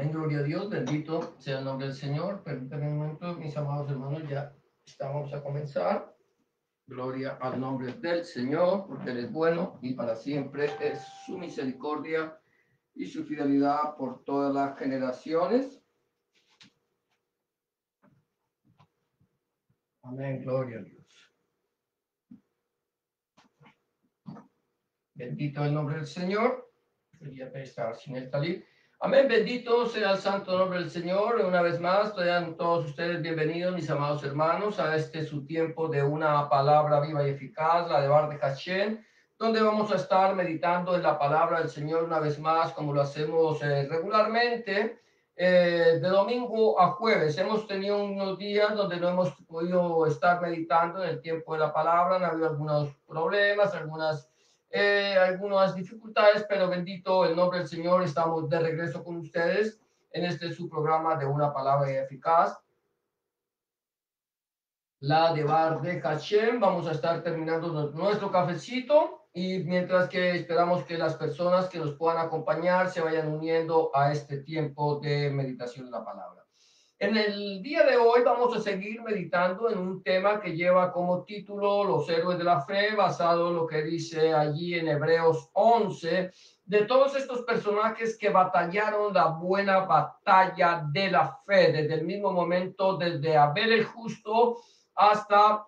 Amén, gloria a Dios, bendito sea el nombre del Señor. Permítanme un momento, mis amados hermanos, ya estamos a comenzar. Gloria al nombre del Señor, porque Él es bueno y para siempre es su misericordia y su fidelidad por todas las generaciones. Amén, gloria a Dios. Bendito el nombre del Señor. Quería estar sin el talib. Amén, bendito sea el santo nombre del Señor. Una vez más, sean todos ustedes bienvenidos, mis amados hermanos, a este su tiempo de una palabra viva y eficaz, la de Bar de Hashem, donde vamos a estar meditando en la palabra del Señor una vez más, como lo hacemos regularmente, de domingo a jueves. Hemos tenido unos días donde no hemos podido estar meditando en el tiempo de la palabra, han habido algunos problemas, algunas dificultades, pero bendito el nombre del Señor, estamos de regreso con ustedes en este su programa de una palabra eficaz, la de Bar de Hashem. Vamos a estar terminando nuestro cafecito y mientras que esperamos que las personas que nos puedan acompañar se vayan uniendo a este tiempo de meditación de la palabra. En el día de hoy vamos a seguir meditando en un tema que lleva como título Los héroes de la fe, basado en lo que dice allí en Hebreos 11, de todos estos personajes que batallaron la buena batalla de la fe, desde el mismo momento, desde Abel el justo hasta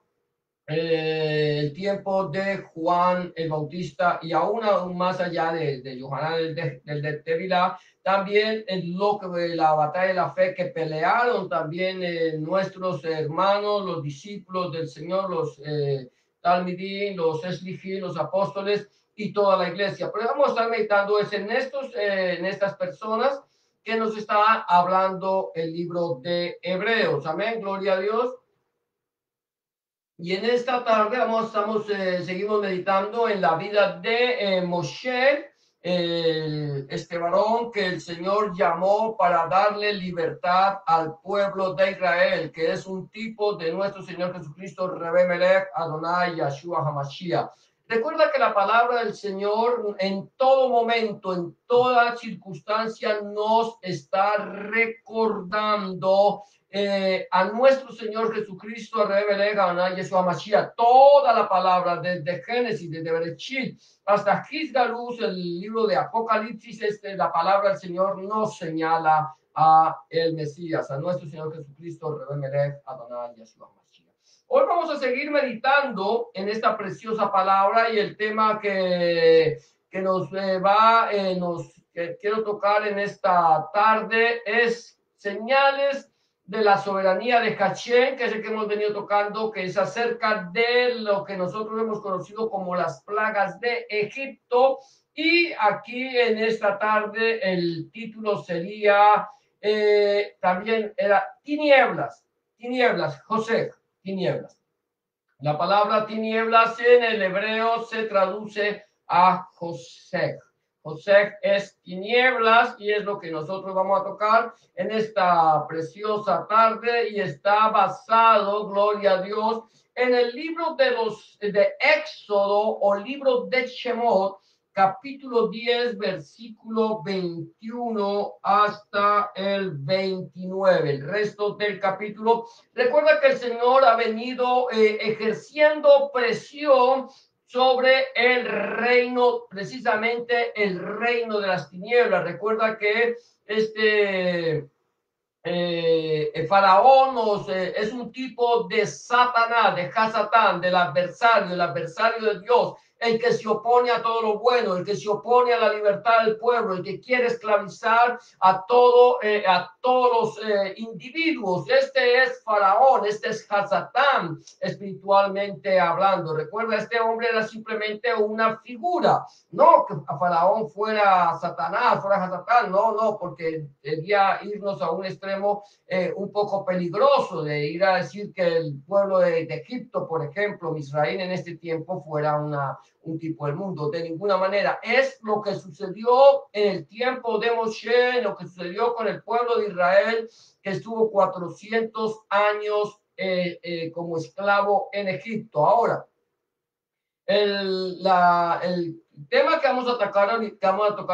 el tiempo de Juan el Bautista y aún más allá de Yohanan del Tevilá, también en lo que la batalla de la fe que pelearon también nuestros hermanos, los discípulos del Señor, los Talmidim, los Eslijim, los apóstoles y toda la iglesia. Pero vamos a estar meditando en estas personas que nos está hablando el libro de Hebreos. Amén, gloria a Dios. Y en esta tarde seguimos meditando en la vida de Moshe, este varón que el Señor llamó para darle libertad al pueblo de Israel, que es un tipo de nuestro Señor Jesucristo, Rebe Melech, Adonai, Yahshua HaMashiach. Recuerda que la palabra del Señor en todo momento, en toda circunstancia, nos está recordando a nuestro Señor Jesucristo, a Rebele, Yeshua Mashiach, toda la palabra, desde Génesis, desde Bereshit, hasta Gisgalus, el libro de Apocalipsis, la palabra del Señor nos señala a el Mesías, a nuestro Señor Jesucristo, Rebele, Adonai, Yeshua Mashiach. Hoy vamos a seguir meditando en esta preciosa palabra y el tema que nos quiero tocar en esta tarde es señales de la soberanía de Hashem, que es el que hemos venido tocando, que es acerca de lo que nosotros hemos conocido como las plagas de Egipto. Y aquí en esta tarde el título sería, también era tinieblas, José, tinieblas. La palabra tinieblas en el hebreo se traduce a José. José es tinieblas y es lo que nosotros vamos a tocar en esta preciosa tarde y está basado, gloria a Dios, en el libro de Éxodo o libro de Shemot, capítulo 10, versículo 21 hasta el 29. El resto del capítulo. Recuerda que el Señor ha venido ejerciendo presión sobre el reino, precisamente el reino de las tinieblas. Recuerda que el faraón es un tipo de Satanás, de Hasatán, del adversario, el adversario de Dios, el que se opone a todo lo bueno, el que se opone a la libertad del pueblo, el que quiere esclavizar a todos los individuos. Este es Faraón, este es Hasatán, espiritualmente hablando. Recuerda, este hombre era simplemente una figura, no que Faraón fuera Satanás, fuera Hasatán, no, porque quería irnos a un extremo un poco peligroso de ir a decir que el pueblo de Egipto, por ejemplo, Israel en este tiempo fuera un tipo del mundo. De ninguna manera. Es lo que sucedió en el tiempo de Moshe, lo que sucedió con el pueblo de Israel, que estuvo 400 años como esclavo en Egipto. Ahora, El tema que vamos a tocar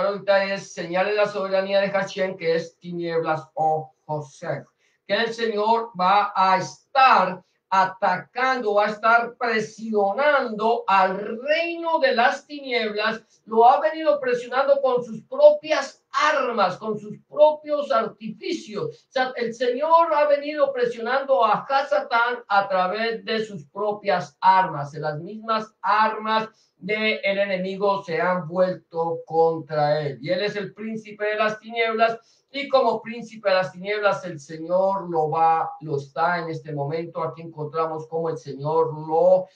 ahorita es señales de la soberanía de Hashem, que es tinieblas o José, que el Señor va a estar atacando, va a estar presionando al reino de las tinieblas, lo ha venido presionando con sus propias armas, con sus propios artificios. O sea, el Señor ha venido presionando a Hasatán a través de sus propias armas, de las mismas armas del enemigo se han vuelto contra él. Y él es el príncipe de las tinieblas, y como príncipe de las tinieblas el Señor lo está en este momento. Aquí encontramos cómo el Señor lo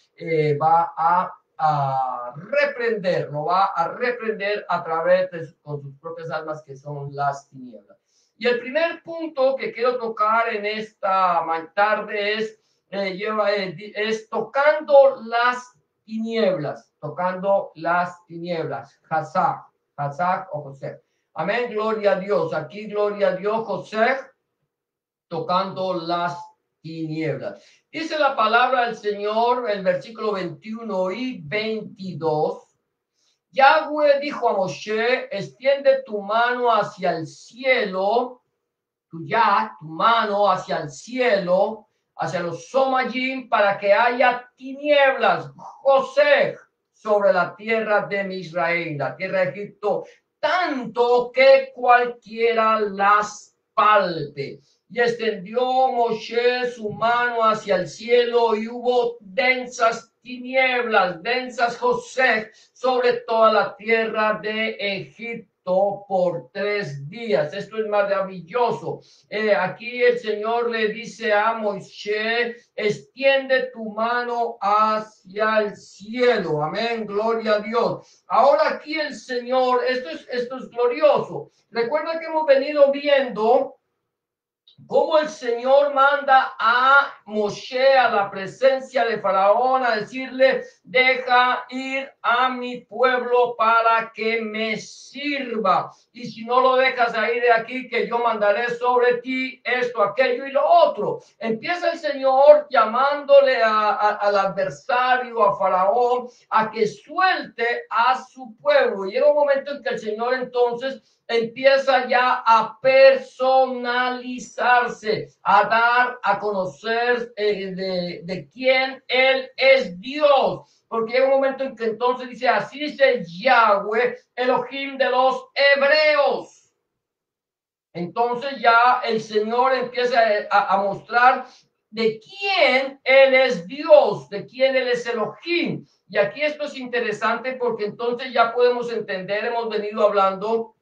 va a reprender, lo va a reprender a través con sus propias armas, que son las tinieblas. Y el primer punto que quiero tocar en esta tarde es tocando las tinieblas, Hazak o José. Amén, gloria a Dios. Aquí, gloria a Dios, José, tocando las tinieblas. Dice la palabra del Señor, el versículo 21 y 22. Yahweh dijo a Moshe: extiende tu mano hacia el cielo, tu mano hacia el cielo, hacia los Somayim, para que haya tinieblas, José, sobre la tierra de Israel, la tierra de Egipto, tanto que cualquiera las palpe. Y extendió Moshe su mano hacia el cielo, y hubo densas tinieblas, densas José, sobre toda la tierra de Egipto por 3 días. Esto es maravilloso. Aquí el Señor le dice a Moisés: extiende tu mano hacia el cielo. Amén, gloria a Dios. Ahora aquí el Señor, esto es glorioso. Recuerda que hemos venido viendo cómo el Señor manda a Moshe a la presencia de Faraón a decirle: deja ir a mi pueblo para que me sirva, y si no lo dejas ir de aquí, que yo mandaré sobre ti esto, aquello y lo otro. Empieza el Señor llamándole al adversario, a Faraón, a que suelte a su pueblo. Y llega un momento en que el Señor entonces empieza ya a personalizarse, a dar a conocer de quién Él es Dios. Porque hay un momento en que entonces dice: así dice Yahweh, Elohim de los hebreos. Entonces ya el Señor empieza a mostrar de quién Él es Dios, de quién Él es Elohim. Y aquí esto es interesante, porque entonces ya podemos entender, hemos venido hablando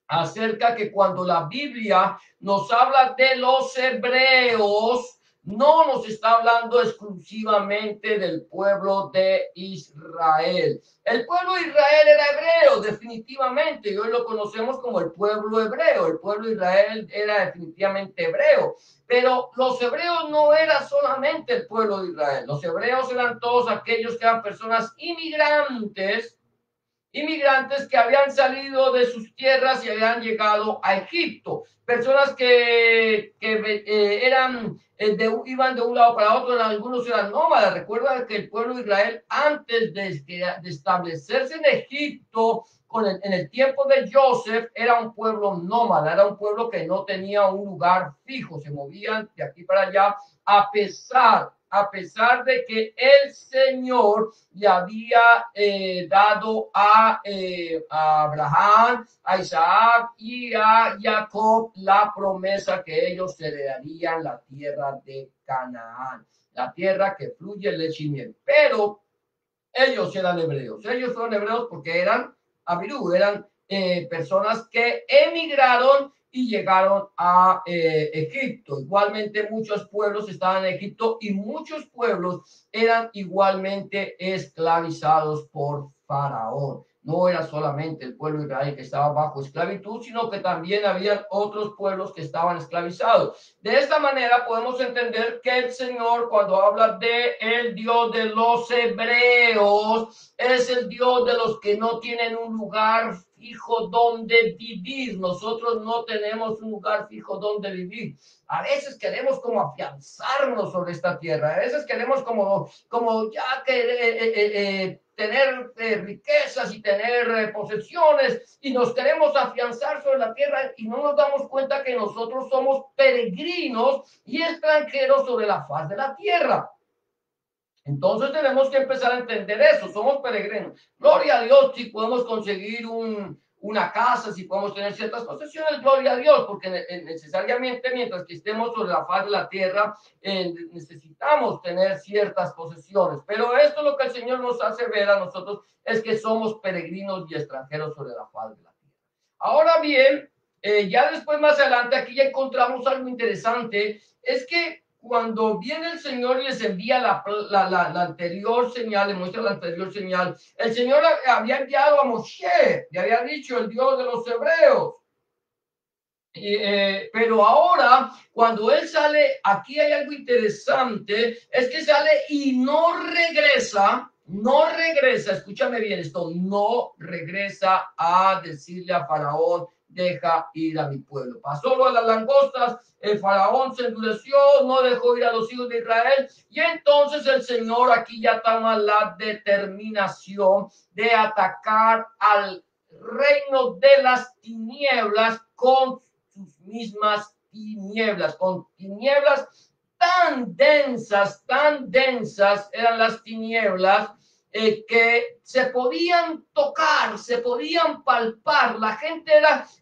acerca que cuando la Biblia nos habla de los hebreos, no nos está hablando exclusivamente del pueblo de Israel. El pueblo de Israel era hebreo, definitivamente, y hoy lo conocemos como el pueblo hebreo. El pueblo de Israel era definitivamente hebreo, pero los hebreos no era solamente el pueblo de Israel. Los hebreos eran todos aquellos que eran personas inmigrantes que habían salido de sus tierras y habían llegado a Egipto, personas que iban de un lado para otro, algunos eran nómadas. Recuerda que el pueblo de Israel, antes de establecerse en Egipto, en el tiempo de Joseph, era un pueblo nómada, era un pueblo que no tenía un lugar fijo, se movían de aquí para allá, a pesar de que el Señor le había dado a Abraham, a Isaac y a Jacob la promesa que ellos heredarían la tierra de Canaán, la tierra que fluye leche y miel. Pero ellos eran hebreos, ellos fueron hebreos porque eran Abirú, eran personas que emigraron y llegaron a Egipto. Igualmente muchos pueblos estaban en Egipto, y muchos pueblos eran igualmente esclavizados por Faraón. No era solamente el pueblo de Israel que estaba bajo esclavitud, sino que también había otros pueblos que estaban esclavizados. De esta manera podemos entender que el Señor, cuando habla de el Dios de los hebreos, es el Dios de los que no tienen un lugar fijo donde vivir. Nosotros no tenemos un lugar fijo donde vivir. A veces queremos como afianzarnos sobre esta tierra. A veces queremos como ya que tener riquezas y tener posesiones y nos queremos afianzar sobre la tierra y no nos damos cuenta que nosotros somos peregrinos y extranjeros sobre la faz de la tierra. Entonces tenemos que empezar a entender eso, somos peregrinos. Gloria a Dios si podemos conseguir una casa, si podemos tener ciertas posesiones, gloria a Dios, porque necesariamente mientras que estemos sobre la faz de la tierra, necesitamos tener ciertas posesiones. Pero esto lo que el Señor nos hace ver a nosotros es que somos peregrinos y extranjeros sobre la faz de la tierra. Ahora bien, ya después más adelante aquí ya encontramos algo interesante, es que cuando viene el Señor y les envía la anterior señal, le muestra la anterior señal, el Señor había enviado a Moshe, le había dicho el Dios de los hebreos. Pero ahora, cuando él sale, aquí hay algo interesante, es que sale y no regresa, escúchame bien esto, no regresa a decirle a Faraón, deja ir a mi pueblo. Pasó lo de las langostas, el Faraón se endureció, no dejó ir a los hijos de Israel, y entonces el Señor aquí ya toma la determinación de atacar al reino de las tinieblas con sus mismas tinieblas, con tinieblas tan densas eran las tinieblas que se podían tocar, se podían palpar. La gente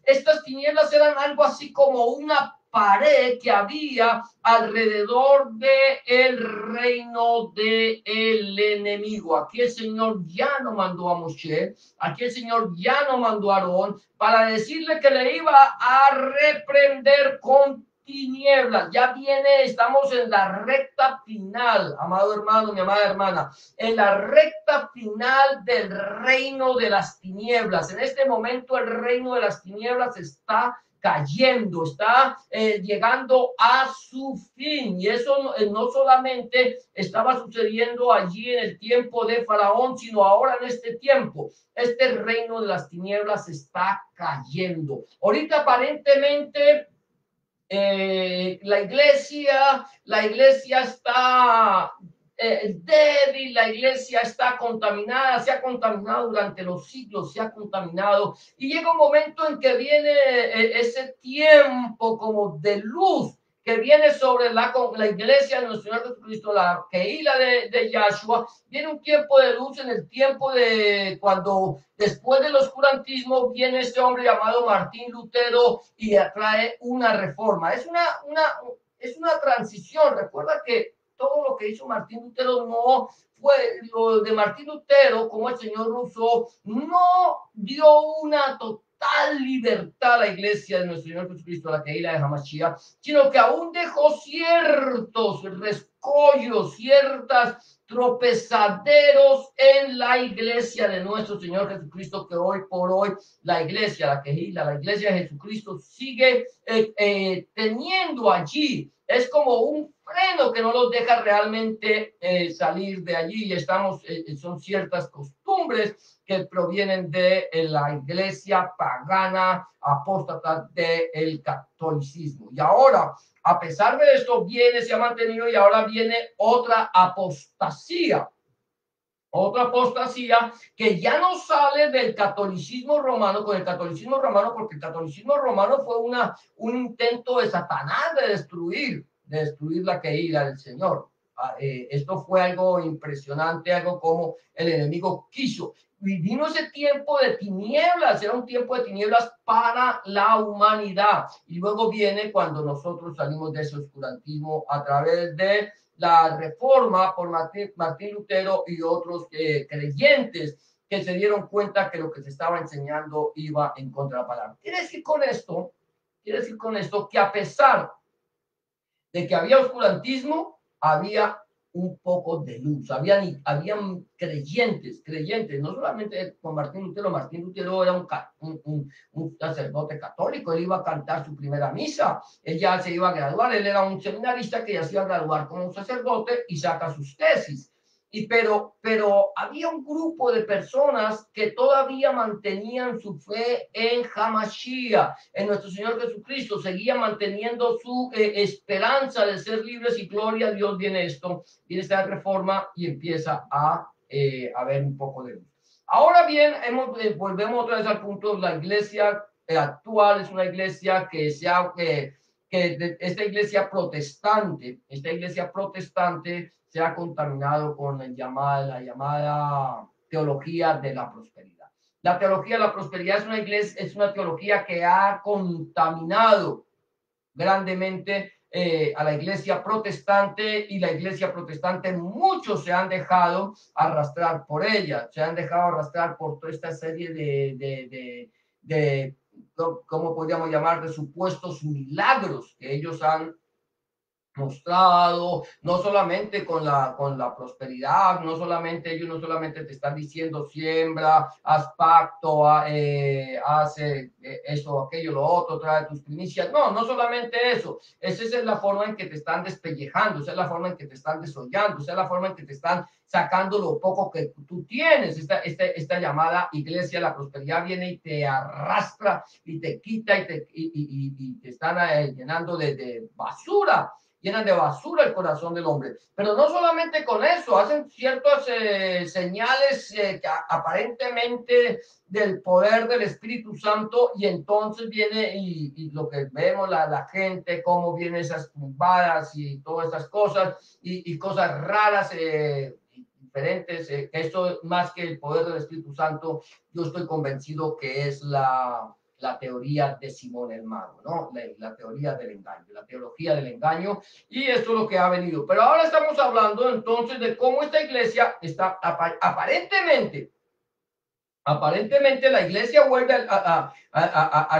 estas tinieblas eran algo así como una pared que había alrededor del reino del enemigo. Aquí el Señor ya no mandó a Moshe, aquí el Señor ya no mandó a Aarón para decirle que le iba a reprender con tinieblas. Ya viene, estamos en la recta final, amado hermano, mi amada hermana, en la recta final del reino de las tinieblas. En este momento el reino de las tinieblas está cayendo, está llegando a su fin. Y eso no solamente estaba sucediendo allí en el tiempo de Faraón, sino ahora en este tiempo. Este reino de las tinieblas está cayendo. Ahorita aparentemente la iglesia está débil, la iglesia está contaminada, se ha contaminado durante los siglos, se ha contaminado y llega un momento en que viene ese tiempo como de luz que viene sobre la iglesia de nuestro Señor Jesucristo, la Kehila de Yahshua, viene un tiempo de luz en el tiempo de cuando después del oscurantismo viene este hombre llamado Martín Lutero y trae una reforma. Es una transición. Recuerda que todo lo que hizo Martín Lutero no fue lo de Martín Lutero, como el señor Rousseau, no dio una total libertad a la iglesia de nuestro Señor Jesucristo, la Kehila de Hamashiach, sino que aún dejó ciertos rescollos, ciertas tropezaderos en la iglesia de nuestro Señor Jesucristo, que hoy por hoy la iglesia, la Kehila, la iglesia de Jesucristo sigue teniendo allí. Es como un freno que no los deja realmente salir de allí y son ciertas costumbres que provienen de la iglesia pagana apóstata del catolicismo. Y ahora, a pesar de esto, se ha mantenido y ahora viene otra apostasía que ya no sale del catolicismo romano, con el catolicismo romano, porque el catolicismo romano fue un intento de Satanás de destruir la Kehila del Señor. Esto fue algo impresionante, algo como el enemigo quiso. Vino ese tiempo de tinieblas, era un tiempo de tinieblas para la humanidad. Y luego viene cuando nosotros salimos de ese oscurantismo a través de la reforma por Martín Lutero y otros creyentes que se dieron cuenta que lo que se estaba enseñando iba en contra de la palabra. Quiere decir con esto que a pesar de que había oscurantismo, había un poco de luz, habían creyentes, no solamente con Martín Lutero era un sacerdote católico, él iba a cantar su primera misa, él ya se iba a graduar, él era un seminarista que ya se iba a graduar como un sacerdote y saca sus tesis. pero había un grupo de personas que todavía mantenían su fe en Hamashiach, en nuestro Señor Jesucristo, seguían manteniendo su esperanza de ser libres, y gloria a Dios viene esto, viene esta reforma y empieza a haber un poco de luz. Ahora bien, volvemos otra vez al punto, la iglesia actual es una iglesia que esta iglesia protestante se ha contaminado con la llamada teología de la prosperidad. La teología de la prosperidad es una teología que ha contaminado grandemente a la iglesia protestante, y la iglesia protestante muchos se han dejado arrastrar por ella, se han dejado arrastrar por toda esta serie de ¿cómo podríamos llamar?, de supuestos milagros que ellos han mostrado, no solamente con la prosperidad, ellos no solamente te están diciendo siembra, haz pacto, haz eso, aquello, lo otro, trae tus primicias, no solamente eso, esa es la forma en que te están despellejando, esa es la forma en que te están desollando, esa es la forma en que te están sacando lo poco que tú tienes. Esta llamada iglesia, la prosperidad viene y te arrastra y te quita y te están llenando de basura, llenan de basura el corazón del hombre. Pero no solamente con eso, hacen ciertas señales que aparentemente del poder del Espíritu Santo, y entonces viene y lo que vemos, la gente, cómo vienen esas tumbadas y todas estas cosas y cosas raras, diferentes. Esto más que el poder del Espíritu Santo, yo estoy convencido que es la teoría de Simón el Mago, ¿no? La teoría del engaño, la teología del engaño, y esto es lo que ha venido. Pero ahora estamos hablando entonces de cómo esta iglesia está aparentemente la iglesia vuelve a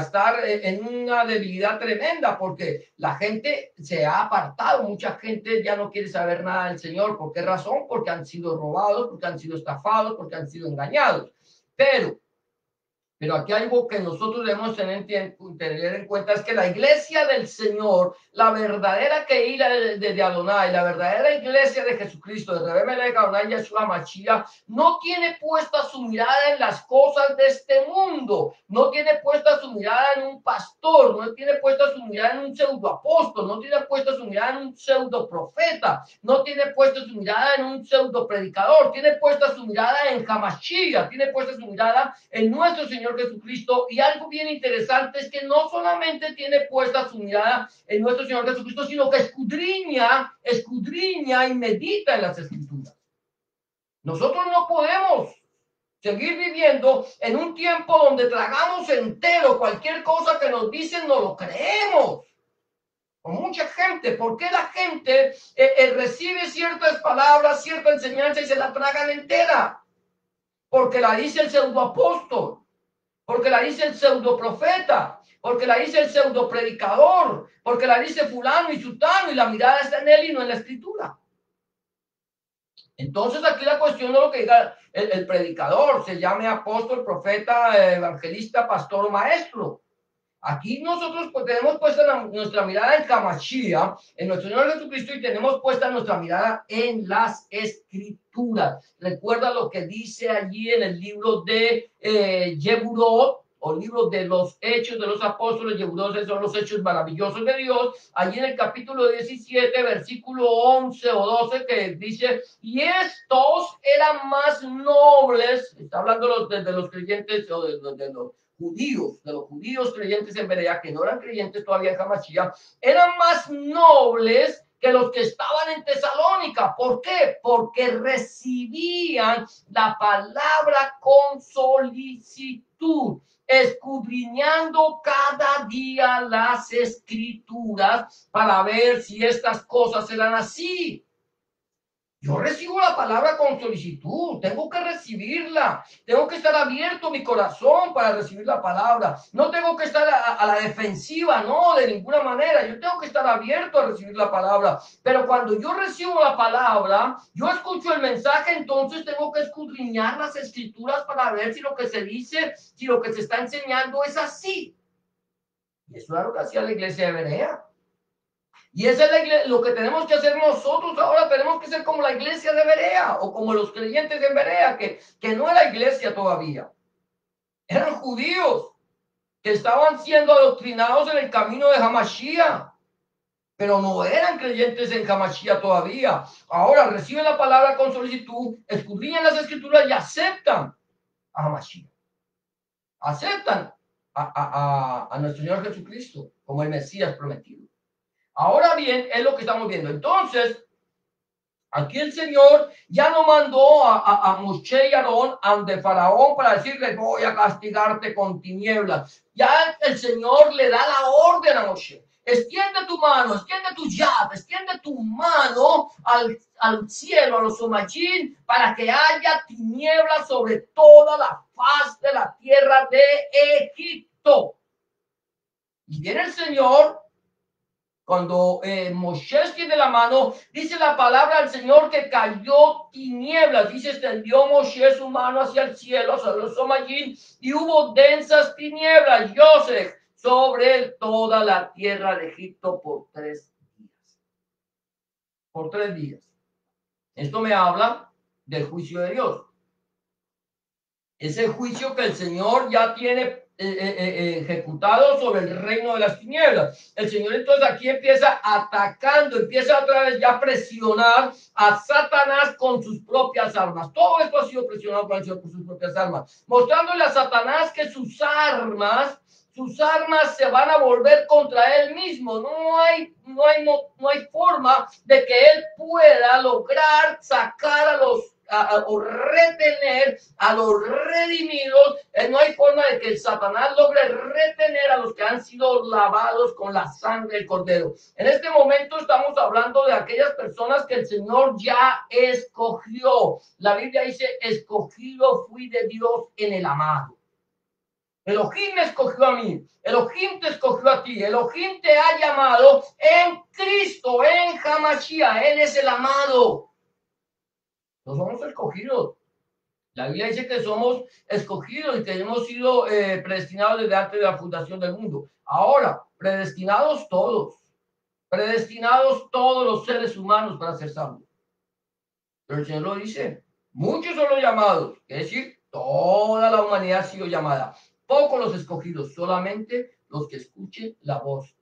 estar en una debilidad tremenda, porque la gente se ha apartado, mucha gente ya no quiere saber nada del Señor. ¿Por qué razón? Porque han sido robados, porque han sido estafados, porque han sido engañados. Pero aquí hay algo que nosotros debemos tener en cuenta, es que la iglesia del Señor, la verdadera Kehila de Adonai, la verdadera iglesia de Jesucristo, de Rebbe Melech Adonai Yeshua Mashiach, no tiene puesta su mirada en las cosas de este mundo, no tiene puesta su mirada en un pastor, no tiene puesta su mirada en un pseudo apóstol, no tiene puesta su mirada en un pseudo profeta, no tiene puesta su mirada en un pseudo predicador, tiene puesta su mirada en Hamashiach, tiene puesta su mirada en nuestro Señor Jesucristo. Y algo bien interesante es que no solamente tiene puesta su mirada en nuestro Señor Jesucristo, sino que escudriña y medita en las Escrituras. Nosotros no podemos seguir viviendo en un tiempo donde tragamos entero cualquier cosa que nos dicen, no lo creemos. Con mucha gente, ¿por qué la gente recibe ciertas palabras, cierta enseñanza y se la tragan entera? Porque la dice el pseudo apóstol, porque la dice el pseudo profeta, porque la dice el pseudo predicador, porque la dice fulano y sutano, y la mirada está en él y no en la escritura. Entonces aquí la cuestión de lo que diga el predicador, se llame apóstol, profeta, evangelista, pastor o maestro. Aquí nosotros tenemos puesta nuestra mirada en Hamashiach, en nuestro Señor Jesucristo, y tenemos puesta nuestra mirada en las Escrituras. Recuerda lo que dice allí en el libro de Yeburot, o libro de los Hechos de los Apóstoles. Yeburot son los hechos maravillosos de Dios. Allí en el capítulo 17, versículo 11 o 12, que dice: y estos eran más nobles, está hablando de los creyentes o de los judíos creyentes en Berea, que no eran creyentes todavía en Hamashiach, eran más nobles que los que estaban en Tesalónica. ¿Por qué? Porque recibían la palabra con solicitud, escudriñando cada día las Escrituras para ver si estas cosas eran así. Yo recibo la palabra con solicitud, tengo que recibirla, tengo que estar abierto mi corazón para recibir la palabra, no tengo que estar a la defensiva, no, de ninguna manera, yo tengo que estar abierto a recibir la palabra. Pero cuando yo recibo la palabra, yo escucho el mensaje, entonces tengo que escudriñar las Escrituras para ver si lo que se dice, si lo que se está enseñando es así. Y eso es lo que hacía la iglesia de Berea. Y esa es lo que tenemos que hacer nosotros ahora. Tenemos que ser como la iglesia de Berea o como los creyentes en Berea, que no era iglesia todavía. Eran judíos que estaban siendo adoctrinados en el camino de Hamashiach, pero no eran creyentes en Hamashiach todavía. Ahora reciben la palabra con solicitud, escudriñan las escrituras y aceptan a Hamashiach. Aceptan a nuestro Señor Jesucristo como el Mesías prometido. Ahora bien, es lo que estamos viendo. Entonces, aquí el Señor ya no mandó a Moshe y Aarón ante Faraón para decirle, voy a castigarte con tinieblas. Ya el Señor le da la orden a Moshe. Extiende tu mano, extiende tu llave, extiende tu mano al cielo, a los Somachín, para que haya tinieblas sobre toda la faz de la tierra de Egipto. Y viene el Señor. Cuando Moshe extiende la mano, dice la palabra del Señor que cayó tinieblas. Dice, extendió Moshe su mano hacia el cielo, hacia los Somayín, y hubo densas tinieblas, Yosef, sobre toda la tierra de Egipto por 3 días. Por 3 días. Esto me habla del juicio de Dios. Ese juicio que el Señor ya tiene ejecutado sobre el reino de las tinieblas. El Señor entonces aquí empieza atacando, empieza otra vez ya a presionar a Satanás con sus propias armas. Todo esto ha sido presionado por el Señor con sus propias armas, mostrándole a Satanás que sus armas se van a volver contra él mismo. No hay forma de que él pueda lograr sacar a los o retener a los redimidos. No hay forma de que el Satanás logre retener a los que han sido lavados con la sangre del Cordero. En este momento estamos hablando de aquellas personas que el Señor ya escogió. La Biblia dice, escogido fui de Dios en el amado. Elohim me escogió a mí, Elohim te escogió a ti, Elohim te ha llamado en Cristo, en Hamashiach. Él es el amado. No somos escogidos. La Biblia dice que somos escogidos y que hemos sido predestinados desde antes de la fundación del mundo. Ahora, predestinados todos los seres humanos para ser salvos. Pero el Señor lo dice, muchos son los llamados, es decir, toda la humanidad ha sido llamada. Pocos los escogidos, solamente los que escuchen la voz.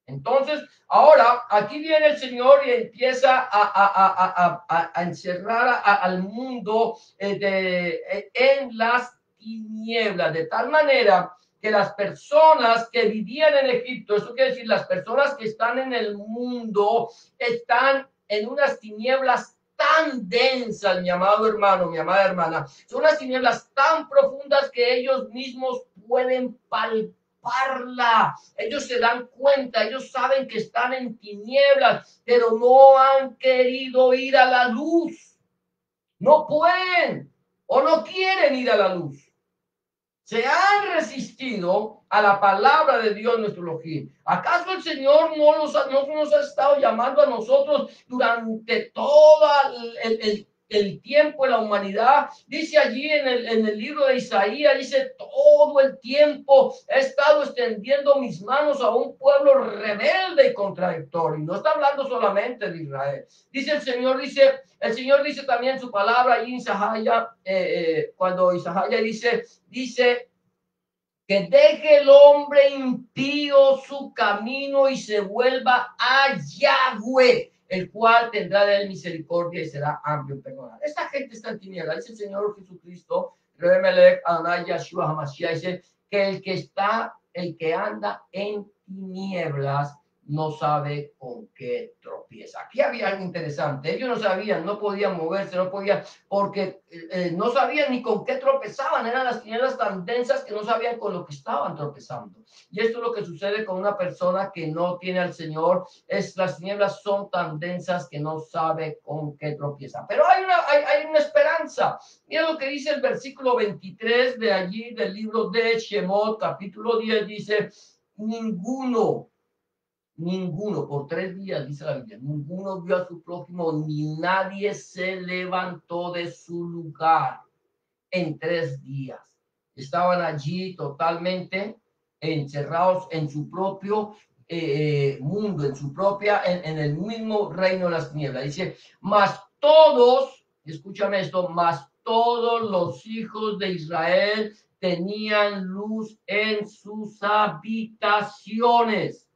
Entonces, ahora aquí viene el Señor y empieza a encerrar al mundo en las tinieblas, de tal manera que las personas que vivían en Egipto, eso quiere decir, las personas que están en el mundo, están en unas tinieblas tan densas, mi amado hermano, mi amada hermana, son unas tinieblas tan profundas que ellos mismos pueden palpar. Ellos se dan cuenta, ellos saben que están en tinieblas, pero no han querido ir a la luz. No pueden o no quieren ir a la luz. Se han resistido a la palabra de Dios, nuestro Elohim. ¿Acaso el Señor no nos ha estado llamando a nosotros durante todo el tiempo de la humanidad? Dice allí en el libro de Isaías, dice, todo el tiempo he estado extendiendo mis manos a un pueblo rebelde y contradictorio. No está hablando solamente de Israel. Dice el Señor dice también su palabra allí en Isaías, cuando Isaías dice que deje el hombre impío su camino y se vuelva a Yahweh, el cual tendrá de él misericordia y será amplio en perdonar. Esta gente está en tinieblas. Dice el Señor Jesucristo, Remelech, Adonai, Yahshua, Hamashiach, dice que el que anda en tinieblas no sabe con qué tropieza. Aquí había algo interesante. Ellos no sabían, no podían moverse, no podían, porque no sabían ni con qué tropezaban. Eran las tinieblas tan densas que no sabían con lo que estaban tropezando. Y esto es lo que sucede con una persona que no tiene al Señor. Las tinieblas son tan densas que no sabe con qué tropieza. Pero hay una esperanza. Mira lo que dice el versículo 23 de allí, del libro de Shemot, capítulo 10, dice, ninguno, por 3 días, dice la Biblia, ninguno vio a su prójimo, ni nadie se levantó de su lugar en 3 días. Estaban allí totalmente encerrados en su propio mundo, en su propia, en el mismo reino de las tinieblas. Dice, mas todos, escúchame esto, mas todos los hijos de Israel tenían luz en sus habitaciones.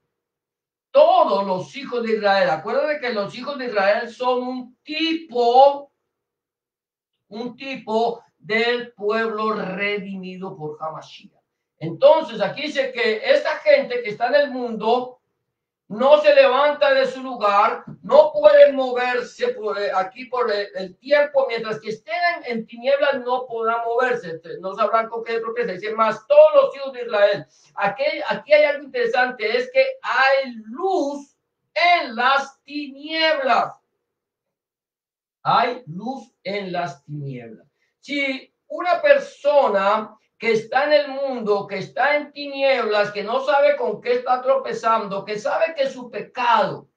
Todos los hijos de Israel. Acuérdate que los hijos de Israel son un tipo del pueblo redimido por Hamashiach. Entonces, aquí dice que esta gente que está en el mundo no se levanta de su lugar, no pueden moverse aquí por el tiempo, mientras que estén en tinieblas no podrán moverse, no sabrán con qué tropiezan. Dice, más todos los hijos de Israel. Aquí hay algo interesante, es que hay luz en las tinieblas. Hay luz en las tinieblas. Si una persona que está en el mundo, que está en tinieblas, que no sabe con qué está tropezando, que sabe que su pecado,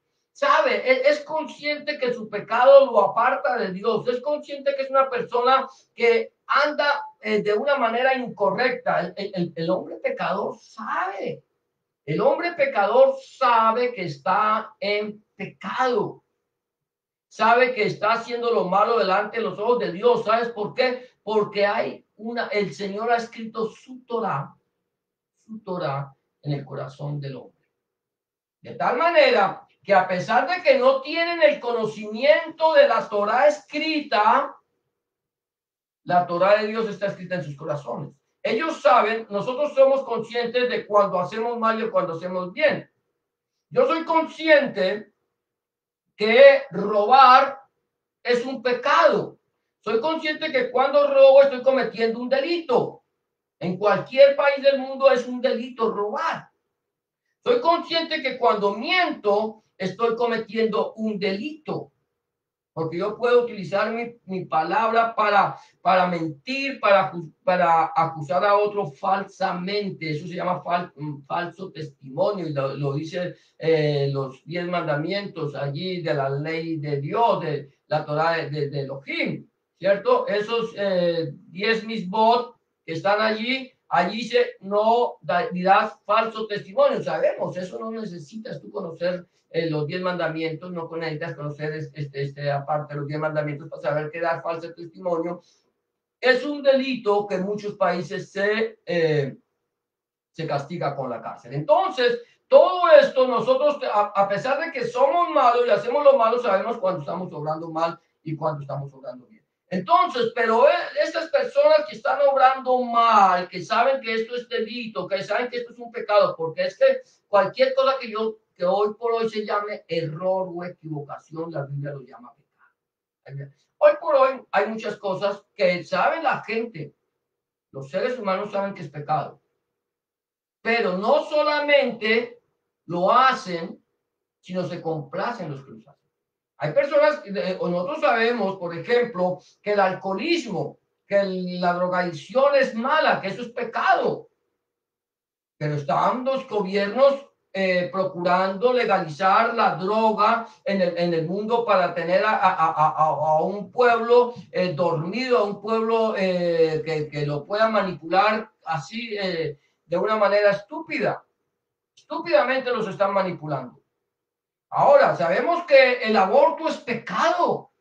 es consciente que su pecado lo aparta de Dios, es consciente que es una persona que anda de una manera incorrecta. El hombre pecador sabe, el hombre pecador sabe que está en pecado, sabe que está haciendo lo malo delante de los ojos de Dios. ¿Sabes por qué? Porque el Señor ha escrito su Torah en el corazón del hombre. De tal manera que a pesar de que no tienen el conocimiento de la Torah escrita, la Torah de Dios está escrita en sus corazones. Ellos saben, nosotros somos conscientes de cuando hacemos mal y cuando hacemos bien. Yo soy consciente que robar es un pecado. Soy consciente que cuando robo estoy cometiendo un delito. En cualquier país del mundo es un delito robar. Soy consciente que cuando miento estoy cometiendo un delito. Porque yo puedo utilizar mi palabra para mentir, para acusar a otro falsamente. Eso se llama falso testimonio. Y lo dice los 10 mandamientos allí de la ley de Dios, de la Torah de Elohim, ¿cierto? Esos 10 misbot que están allí dice, no dirás falso testimonio. Sabemos, eso no necesitas tú conocer los 10 mandamientos, no necesitas conocer aparte de los 10 mandamientos para saber que dar falso testimonio es un delito que en muchos países se castiga con la cárcel. Entonces, todo esto nosotros, a pesar de que somos malos y hacemos lo malo, sabemos cuando estamos obrando mal y cuando estamos obrando bien. Entonces, pero estas personas que están obrando mal, que saben que esto es delito, que saben que esto es un pecado, porque es que cualquier cosa que hoy por hoy se llame error o equivocación, la Biblia lo llama pecado. Hoy por hoy hay muchas cosas que saben la gente, los seres humanos saben que es pecado, pero no solamente lo hacen, sino se complacen los que los hacen. Hay personas, o nosotros sabemos, por ejemplo, que el alcoholismo, que la drogadicción es mala, que eso es pecado, pero están los gobiernos procurando legalizar la droga en el mundo para tener a un pueblo dormido, a un pueblo que lo pueda manipular así de una manera estúpida. Estúpidamente los están manipulando. Ahora, sabemos que el aborto es pecado.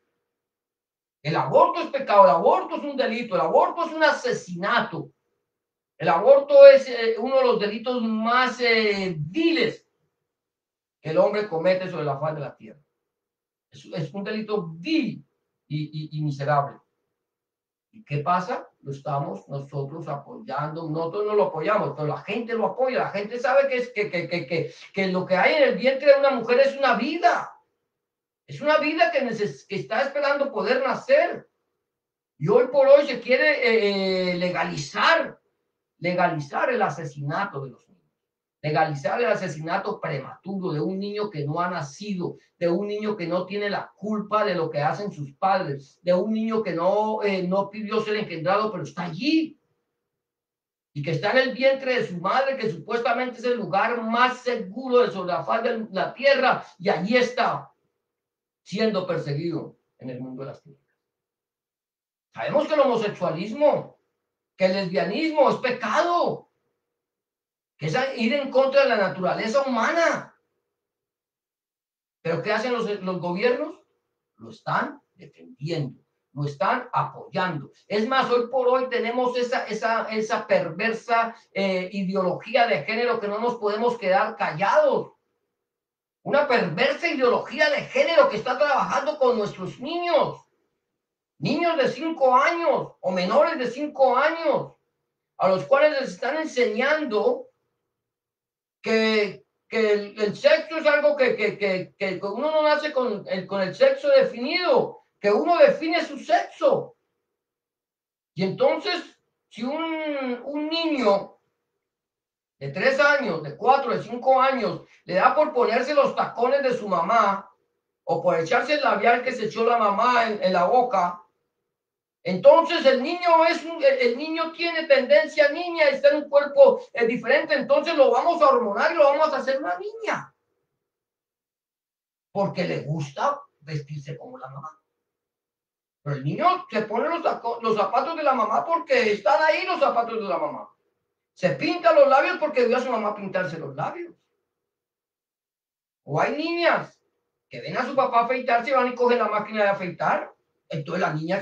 El aborto es pecado, el aborto es un delito, el aborto es un asesinato. El aborto es uno de los delitos más viles que el hombre comete sobre la faz de la tierra. Es un delito vil y miserable. ¿Y qué pasa? Lo estamos nosotros apoyando. Nosotros no lo apoyamos, pero la gente lo apoya. La gente sabe que lo que hay en el vientre de una mujer es una vida. Es una vida que está esperando poder nacer. Y hoy por hoy se quiere legalizar el asesinato de los niños, legalizar el asesinato prematuro de un niño que no ha nacido, de un niño que no tiene la culpa de lo que hacen sus padres, de un niño que no pidió ser engendrado, pero está allí y que está en el vientre de su madre, que supuestamente es el lugar más seguro de sobre la faz de la tierra, y allí está siendo perseguido en el mundo de las tierras. Sabemos que el homosexualismo, que el lesbianismo es pecado. que es ir en contra de la naturaleza humana. Pero ¿qué hacen los gobiernos? Lo están defendiendo, lo están apoyando. Es más, hoy por hoy tenemos esa perversa ideología de género que no nos podemos quedar callados. Una perversa ideología de género que está trabajando con nuestros niños. Niños de 5 años o menores de 5 años, a los cuales les están enseñando que el sexo es algo que uno no nace con el sexo definido, que uno define su sexo. Y entonces, si un niño de 3 años, de 4, de 5 años, le da por ponerse los tacones de su mamá o por echarse el labial que se echó la mamá en la boca, entonces el niño tiene tendencia niña y está en un cuerpo diferente, entonces lo vamos a hormonar y lo vamos a hacer una niña. Porque le gusta vestirse como la mamá. Pero el niño se pone los zapatos de la mamá porque están ahí los zapatos de la mamá. Se pinta los labios porque vio a su mamá pintarse los labios. O hay niñas que ven a su papá afeitarse y van y cogen la máquina de afeitar. Entonces la niña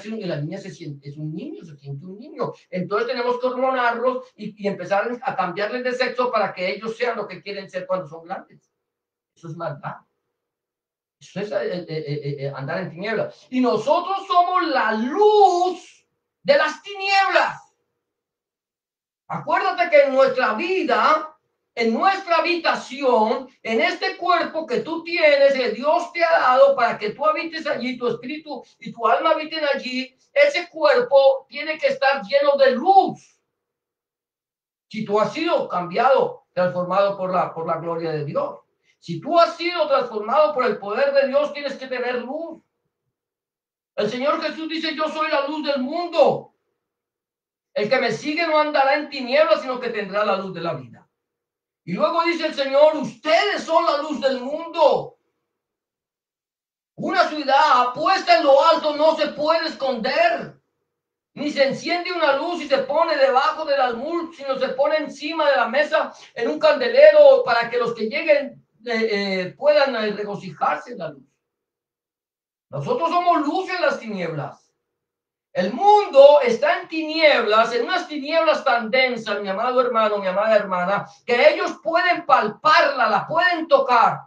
se siente, es un niño, se siente un niño. Entonces tenemos que hormonarlos y empezar a cambiarles de sexo para que ellos sean lo que quieren ser cuando son grandes. Eso es maldad. Eso es andar en tinieblas. Y nosotros somos la luz de las tinieblas. Acuérdate que en nuestra vida, en nuestra habitación, en este cuerpo que tú tienes, que Dios te ha dado para que tú habites allí, tu espíritu y tu alma habiten allí, ese cuerpo tiene que estar lleno de luz. Si tú has sido cambiado, transformado por la gloria de Dios. Si tú has sido transformado por el poder de Dios, tienes que tener luz. El Señor Jesús dice, yo soy la luz del mundo. El que me sigue no andará en tinieblas, sino que tendrá la luz de la vida. Y luego dice el Señor, ustedes son la luz del mundo. Una ciudad puesta en lo alto no se puede esconder. Ni se enciende una luz y se pone debajo del almud, sino se pone encima de la mesa en un candelero para que los que lleguen puedan regocijarse en la luz. Nosotros somos luz en las tinieblas. El mundo está en tinieblas, en unas tinieblas tan densas, mi amado hermano, mi amada hermana, que ellos pueden palparla, la pueden tocar.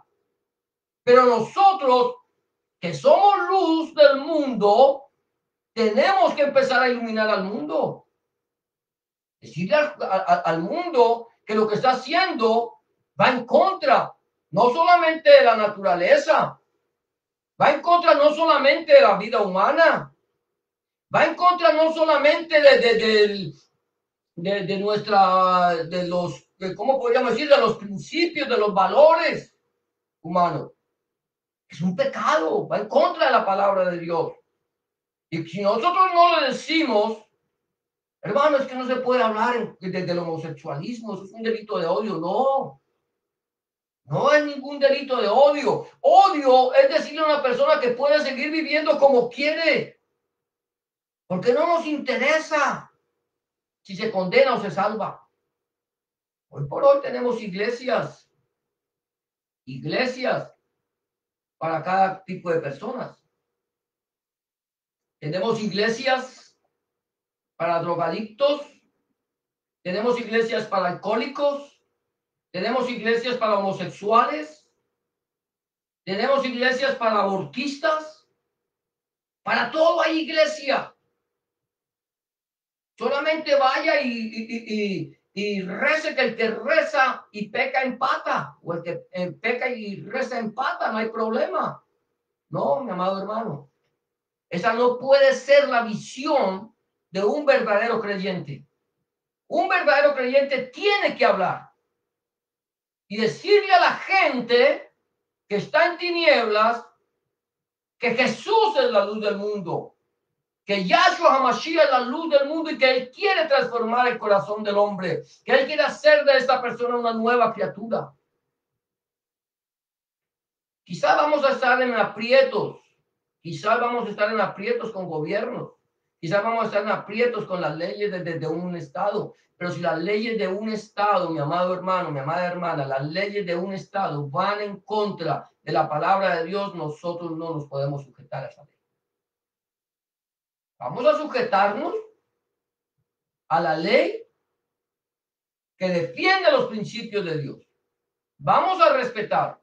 Pero nosotros, que somos luz del mundo, tenemos que empezar a iluminar al mundo. Decirle al mundo que lo que está haciendo va en contra, no solamente de la naturaleza, va en contra no solamente de la vida humana, va en contra no solamente de nuestra, ¿cómo podríamos decir? De los principios, de los valores humanos. Es un pecado, va en contra de la palabra de Dios. Y si nosotros no le decimos, hermano, es que no se puede hablar del homosexualismo, eso es un delito de odio. No, no es ningún delito de odio. Odio es decirle a una persona que puede seguir viviendo como quiere, porque no nos interesa si se condena o se salva. Hoy por hoy tenemos iglesias para cada tipo de personas. Tenemos iglesias para drogadictos, tenemos iglesias para alcohólicos, tenemos iglesias para homosexuales, tenemos iglesias para abortistas, para todo hay iglesia. Solamente vaya y rece, que el que reza y peca empata, o el que peca y reza empata, no hay problema. No, mi amado hermano. Esa no puede ser la visión de un verdadero creyente. Un verdadero creyente tiene que hablar y decirle a la gente que está en tinieblas que Jesús es la luz del mundo, que Yahshua HaMashiach es la luz del mundo y que Él quiere transformar el corazón del hombre, que Él quiere hacer de esta persona una nueva criatura. Quizás vamos a estar en aprietos, quizás vamos a estar en aprietos con gobiernos, Quizás vamos a estar en aprietos con las leyes de un estado, pero si las leyes de un estado, mi amado hermano, mi amada hermana, las leyes de un estado van en contra de la palabra de Dios, nosotros no nos podemos sujetar a esa ley. Vamos a sujetarnos a la ley que defiende los principios de Dios. Vamos a respetar,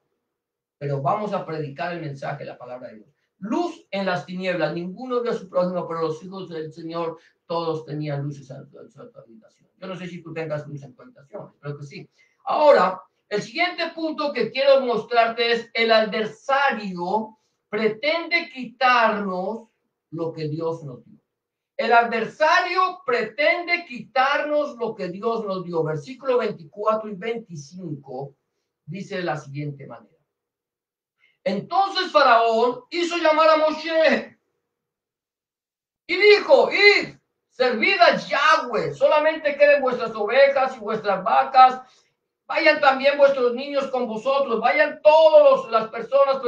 pero vamos a predicar el mensaje de la palabra de Dios. Luz en las tinieblas, ninguno vio a su prójimo, pero los hijos del Señor todos tenían luces en su habitación. Yo no sé si tú tengas luz en tu habitación, espero que sí. Ahora, el siguiente punto que quiero mostrarte es: el adversario pretende quitarnos lo que Dios nos dio. El adversario pretende quitarnos lo que Dios nos dio. Versículo 24 y 25 dice de la siguiente manera. Entonces Faraón hizo llamar a Moshe y dijo: id, servid a Yahweh, solamente queden vuestras ovejas y vuestras vacas, vayan también vuestros niños con vosotros, vayan todas las personas,